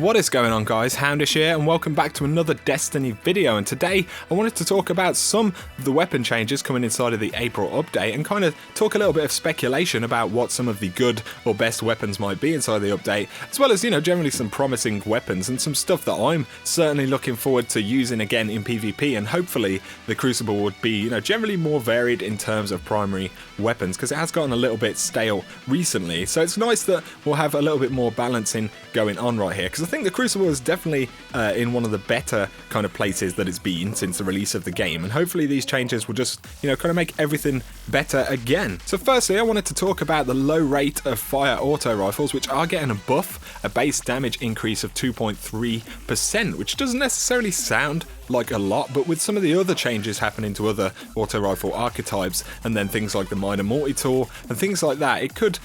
What is going on, guys? XHOUNDISHx here, and welcome back to another Destiny video. And today I wanted to talk about some of the weapon changes coming inside of the April update and kind of talk a little bit of speculation about what some of the good or best weapons might be inside the update, as well as, generally some promising weapons and some stuff that I'm certainly looking forward to using again in PvP. And hopefully the Crucible would be, generally more varied in terms of primary weapons, because it has gotten a little bit stale recently. So it's nice that we'll have a little bit more balancing going on right here, because I think the Crucible is definitely in one of the better kind of places that it's been since the release of the game, and hopefully these changes will just kind of make everything better again. So firstly, I wanted to talk about the low rate of fire auto rifles, which are getting a buff, a base damage increase of 2.3%, which doesn't necessarily sound like a lot, but with some of the other changes happening to other auto rifle archetypes, and then things like the MIDA Multi-Tool and things like that, it could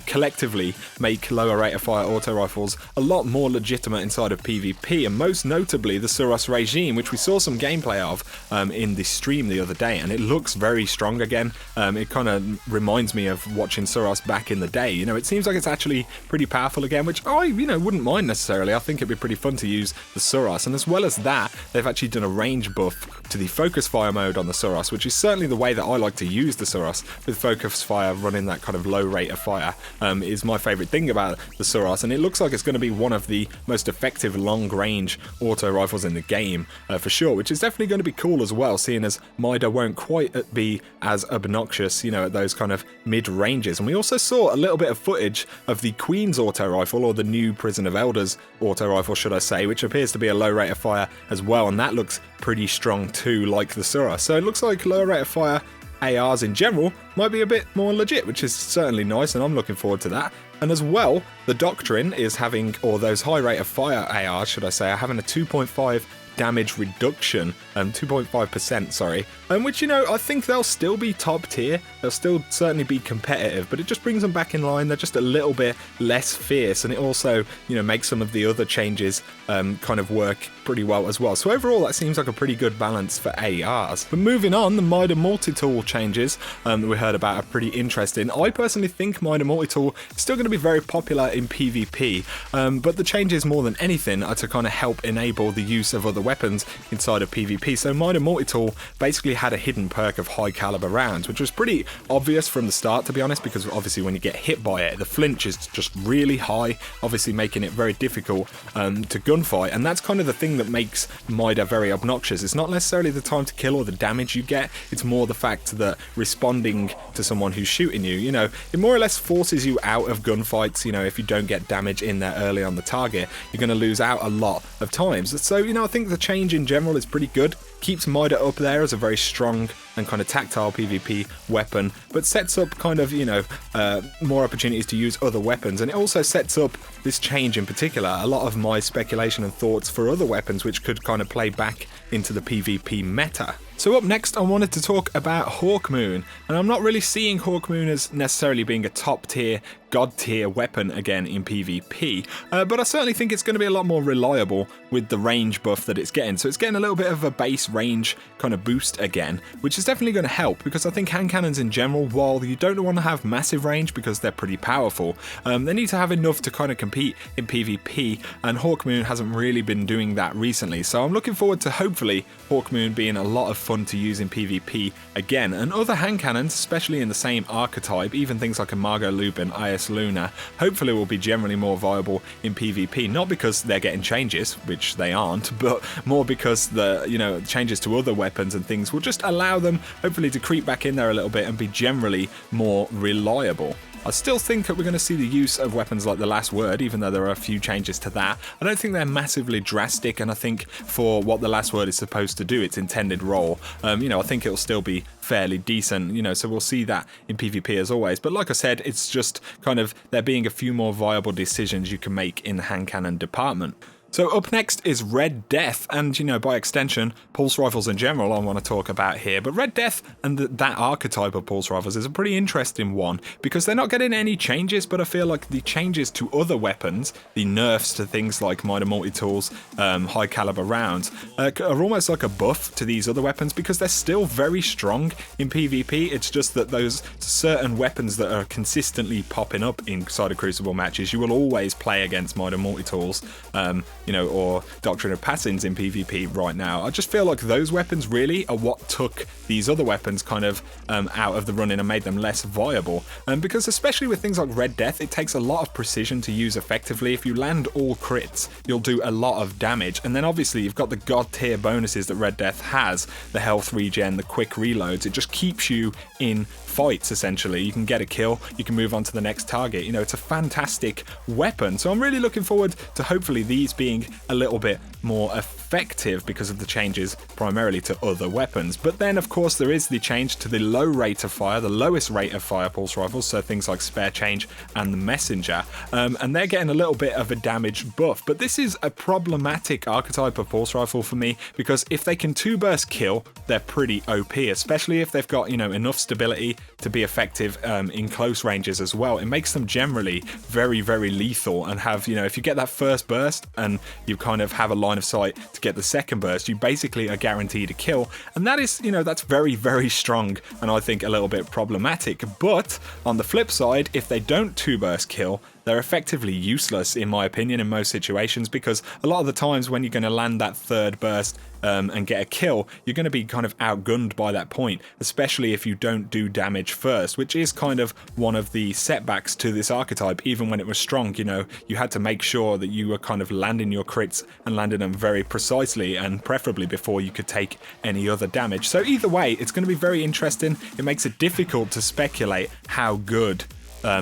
collectively make lower rate of fire auto rifles a lot more legitimate inside of PvP, and most notably the Suros regime, which we saw some gameplay of in the stream the other day, and it looks very strong again. It kind of reminds me of watching Suros back in the day. It seems like it's actually pretty powerful again, which I wouldn't mind necessarily. I think it'd be pretty fun to use the Suros, and as well as that, they've actually done a range buff to the focus fire mode on the Suros, which is certainly the way that I like to use the Suros, with focus fire running that kind of low rate of fire. Is my favorite thing about the Suros, and it looks like it's going to be one of the most effective long range auto rifles in the game for sure, which is definitely going to be cool as well, seeing as MIDA won't quite be as obnoxious at those kind of mid ranges. And we also saw a little bit of footage of the Queen's auto rifle, or the new Prison of Elders auto rifle should I say, which appears to be a low rate of fire as well, and that looks pretty strong too, like the Suros. So it looks like lower rate of fire ARs in general might be a bit more legit, which is certainly nice, and I'm looking forward to that. And as well, the Doctrine is having, or those high rate of fire ARs should I say, are having a 2.5 damage reduction, 2.5%, sorry, which I think they'll still be top tier, they'll still certainly be competitive, but it just brings them back in line. They're just a little bit less fierce, and it also makes some of the other changes kind of work pretty well as well. So overall, that seems like a pretty good balance for ARs. But moving on, the MIDA Multi-Tool changes that we heard about are pretty interesting. I personally think MIDA Multi-Tool is still going to be very popular in PvP, but the changes more than anything are to kind of help enable the use of other weapons inside of PvP. So MIDA Multi-Tool basically had a hidden perk of high caliber rounds, which was pretty obvious from the start, to be honest, because obviously when you get hit by it, the flinch is just really high, obviously making it very difficult to gunfight. And that's kind of the thing that makes MIDA very obnoxious. It's not necessarily the time to kill or the damage you get, it's more the fact that responding to someone who's shooting you, it more or less forces you out of gunfights. If you don't get damage in there early on the target, you're going to lose out a lot of times. So I think the change in general is pretty good, keeps MIDA up there as a very strong and kind of tactile PvP weapon, but sets up kind of more opportunities to use other weapons. And it also sets up this change in particular a lot of my speculation and thoughts for other weapons which could kind of play back into the PvP meta. So up next, I wanted to talk about Hawkmoon, and I'm not really seeing Hawkmoon as necessarily being a top tier, god tier weapon again in PvP, but I certainly think it's going to be a lot more reliable with the range buff that it's getting. So it's getting a little bit of a base range kind of boost again, which is definitely going to help, because I think hand cannons in general, while you don't want to have massive range because they're pretty powerful, they need to have enough to kind of compete in PvP, and Hawkmoon hasn't really been doing that recently. So I'm looking forward to hopefully Hawkmoon being a lot of fun to use in PvP again, and other hand cannons, especially in the same archetype, even things like Imago Loop and IS Luna, hopefully will be generally more viable in PvP, not because they're getting changes, which they aren't, but more because the changes to other weapons and things will just allow them hopefully to creep back in there a little bit and be generally more reliable. I still think that we're going to see the use of weapons like the Last Word, even though there are a few changes to that. I don't think they're massively drastic, and I think for what the Last Word is supposed to do, its intended role, I think it'll still be fairly decent, so we'll see that in PvP as always. But like I said, it's just kind of there being a few more viable decisions you can make in the hand cannon department. So up next is Red Death, and by extension, pulse rifles in general I want to talk about here. But Red Death and that archetype of pulse rifles is a pretty interesting one, because they're not getting any changes, but I feel like the changes to other weapons, the nerfs to things like MIDA Multi-Tools, high caliber rounds, are almost like a buff to these other weapons, because they're still very strong in PvP. It's just that those certain weapons that are consistently popping up inside of Crucible matches, you will always play against MIDA Multi-Tools, or Doctrine of Passings in PvP right now. I just feel like those weapons really are what took these other weapons kind of out of the running and made them less viable. Because especially with things like Red Death, it takes a lot of precision to use effectively. If you land all crits, you'll do a lot of damage. And then obviously you've got the god tier bonuses that Red Death has, the health regen, the quick reloads. It just keeps you in fights, essentially. You can get a kill, you can move on to the next target. It's a fantastic weapon. So I'm really looking forward to hopefully these being a little bit more effective because of the changes primarily to other weapons. But then of course there is the change to the low rate of fire, the lowest rate of fire pulse rifles, so things like Spare Change and the Messenger, and they're getting a little bit of a damage buff. But this is a problematic archetype of pulse rifle for me, because if they can 2-burst kill, they're pretty OP, especially if they've got enough stability to be effective in close ranges as well. It makes them generally very, very lethal, and have, if you get that first burst and you kind of have a line of sight to get the second burst, you basically are guaranteed a kill. And that is, that's very, very strong, and I think a little bit problematic. But on the flip side, if they don't 2-burst kill, they're effectively useless in my opinion in most situations, because a lot of the times when you're going to land that third burst and get a kill, you're going to be kind of outgunned by that point, especially if you don't do damage first, which is kind of one of the setbacks to this archetype. Even when it was strong, you had to make sure that you were kind of landing your crits and landing them very precisely, and preferably before you could take any other damage. So either way, it's going to be very interesting. It makes it difficult to speculate how good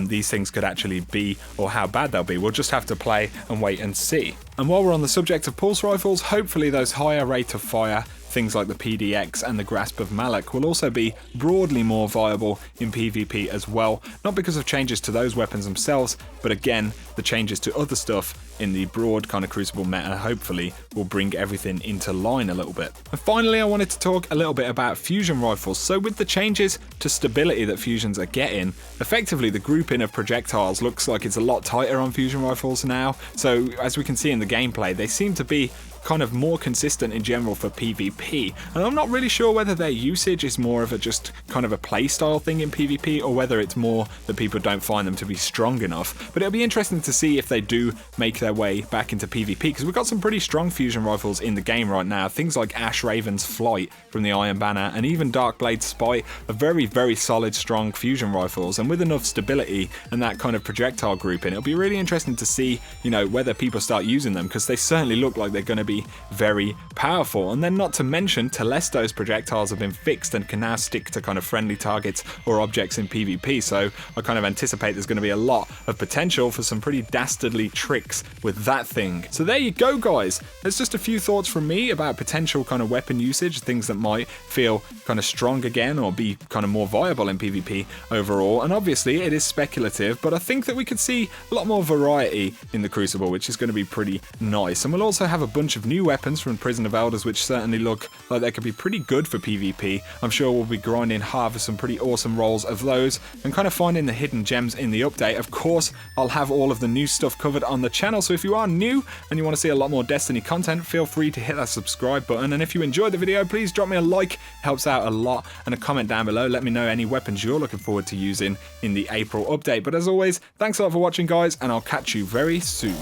these things could actually be, or how bad they'll be. We'll just have to play and wait and see. And while we're on the subject of pulse rifles, hopefully those higher rate of fire, things like the PDX and the Grasp of Malak, will also be broadly more viable in PvP as well. Not because of changes to those weapons themselves, but again, the changes to other stuff in the broad kind of Crucible meta hopefully will bring everything into line a little bit. And finally, I wanted to talk a little bit about fusion rifles. So with the changes to stability that fusions are getting, effectively the grouping of projectiles looks like it's a lot tighter on fusion rifles now. So as we can see in the gameplay, they seem to be kind of more consistent in general for PvP, and I'm not really sure whether their usage is more of a just kind of a playstyle thing in PvP, or whether it's more that people don't find them to be strong enough. But it'll be interesting to see if they do make their way back into PvP, because we've got some pretty strong fusion rifles in the game right now. Things like Ash Raven's Flight from the Iron Banner and even Darkblade's Spite are very, very solid, strong fusion rifles, and with enough stability and that kind of projectile grouping, it'll be really interesting to see, whether people start using them, because they certainly look like they're going to be very powerful. And then not to mention, Telesto's projectiles have been fixed and can now stick to kind of friendly targets or objects in PvP, so I kind of anticipate there's going to be a lot of potential for some pretty dastardly tricks with that thing. So there you go, guys. There's just a few thoughts from me about potential kind of weapon usage, things that might feel kind of strong again or be kind of more viable in PvP overall. And obviously it is speculative, but I think that we could see a lot more variety in the Crucible, which is going to be pretty nice. And we'll also have a bunch of new weapons from Prison of Elders, which certainly look like they could be pretty good for PvP. I'm sure we'll be grinding hard for some pretty awesome rolls of those and kind of finding the hidden gems in the update. Of course, I'll have all of the new stuff covered on the channel, so if you are new and you want to see a lot more Destiny content, feel free to hit that subscribe button. And if you enjoyed the video, please drop me a like, it helps out a lot, and a comment down below. Let me know any weapons you're looking forward to using in the April update. But as always, thanks a lot for watching, guys, and I'll catch you very soon.